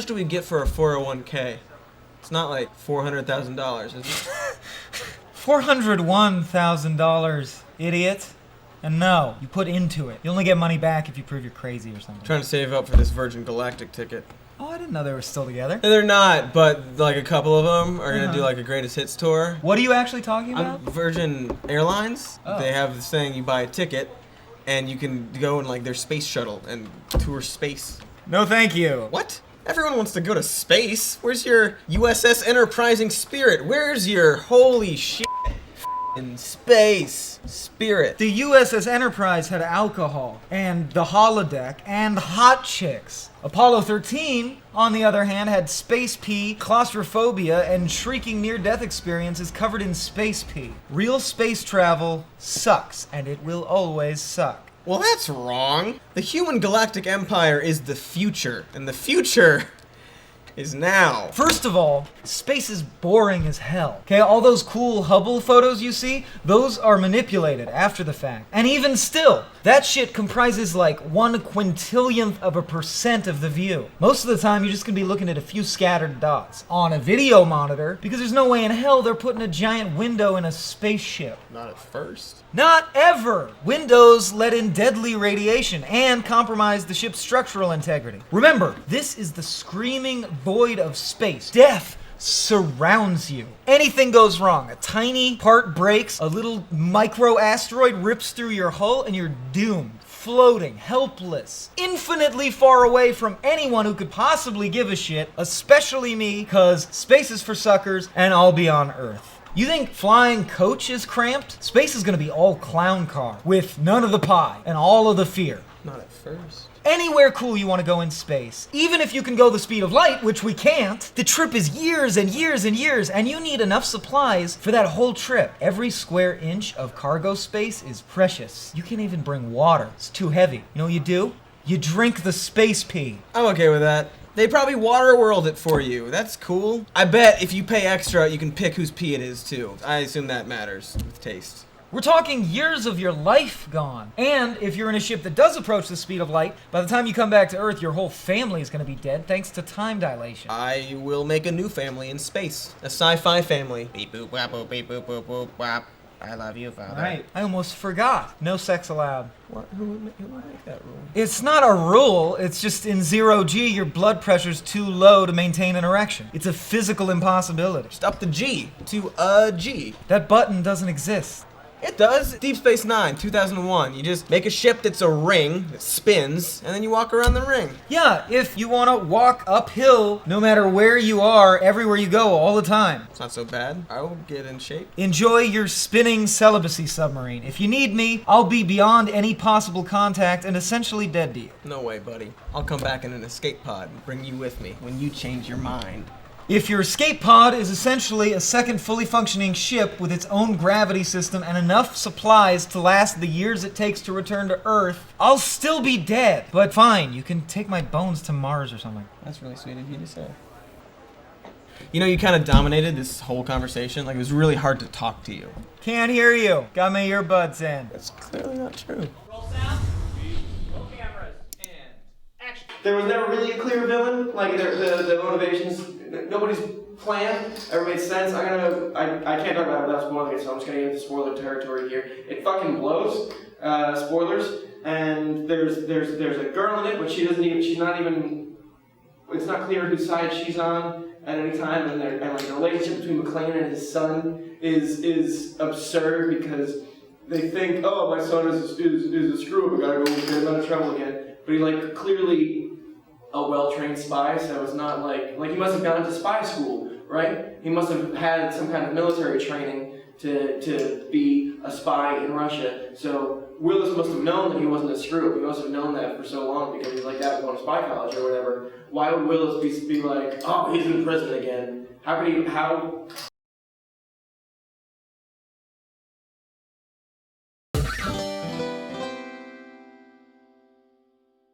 much do we get for a 401k? It's not like $400,000, is it? $401,000, idiot. And no, you put into it. You only get money back if you prove you're crazy or something. Trying to save up for this Virgin Galactic ticket. Oh, I didn't know they were still together. And they're not, but like a couple of them are gonna do like a greatest hits tour. What are you actually talking about? Virgin Airlines. Oh. They have this thing, you buy a ticket, and you can go in like their space shuttle and tour space. No, thank you. What? Everyone wants to go to space. Where's your USS Enterprising Spirit? Where's your holy shit in space spirit? The USS Enterprise had alcohol, and the holodeck, and hot chicks. Apollo 13, on the other hand, had space pee, claustrophobia, and shrieking near-death experiences covered in space pee. Real space travel sucks, and it will always suck. Well, that's wrong. The human galactic empire is the future, and the future is now. First of all, space is boring as hell. Okay, all those cool Hubble photos you see, those are manipulated after the fact. And even still, that shit comprises like 1/quintillionth% of the view. Most of the time, you're just gonna be looking at a few scattered dots on a video monitor because there's no way in hell they're putting a giant window in a spaceship. Not at first. Not ever! Windows let in deadly radiation and compromise the ship's structural integrity. Remember, this is the screaming void of space. Death surrounds you. Anything goes wrong. A tiny part breaks, a little micro asteroid rips through your hull, and you're doomed. Floating, helpless, infinitely far away from anyone who could possibly give a shit, especially me, cause space is for suckers and I'll be on Earth. You think flying coach is cramped? Space is gonna be all clown car, with none of the pie and all of the fear. Not at first. Anywhere cool you want to go in space, even if you can go the speed of light, which we can't, the trip is years and years and years, and you need enough supplies for that whole trip. Every square inch of cargo space is precious. You can't even bring water. It's too heavy. You know what you do? You drink the space pee. I'm okay with that. They probably Waterworld it for you. That's cool. I bet if you pay extra, you can pick whose pee it is too. I assume that matters with taste. We're talking years of your life gone. And if you're in a ship that does approach the speed of light, by the time you come back to Earth, your whole family is going to be dead thanks to time dilation. I will make a new family in space. A sci-fi family. Beep boop wap boop beep boop boop boop wap. I love you, Father. Right. I almost forgot. No sex allowed. What? Who would make that rule? It's not a rule, it's just in 0G your blood pressure's too low to maintain an erection. It's a physical impossibility. Just up the G to a G. That button doesn't exist. It does. Deep Space Nine, 2001. You just make a ship that's a ring that spins, and then you walk around the ring. Yeah, if you want to walk uphill, no matter where you are, everywhere you go, all the time. It's not so bad. I will get in shape. Enjoy your spinning celibacy submarine. If you need me, I'll be beyond any possible contact and essentially dead to you. No way, buddy. I'll come back in an escape pod and bring you with me when you change your mind. If your escape pod is essentially a second fully functioning ship with its own gravity system and enough supplies to last the years it takes to return to Earth, I'll still be dead. But fine, you can take my bones to Mars or something. That's really sweet of you to say. You know, you kind of dominated this whole conversation. Like, it was really hard to talk to you. Can't hear you. Got my earbuds in. That's clearly not true. Roll sound. Roll cameras. And action. There was never really a clear villain. Like, the motivations, nobody's plan ever made sense. I can't talk about it without spoiling it, so I'm just gonna get into spoiler territory here. It fucking blows. Spoilers. And there's a girl in it, but she's not even, it's not clear whose side she's on at any time, and like the relationship between McClane and his son is absurd because they think, oh, my son is a screw up, I gotta go get him out of trouble again. But he's like clearly a well-trained spy, so it's not like he must have gone to spy school, right? He must have had some kind of military training to be a spy in Russia. So Willis must have known that he wasn't a screw-up. He must have known that for so long because he's like that going to spy college or whatever. Why would Willis be like, oh, he's in prison again? How could he,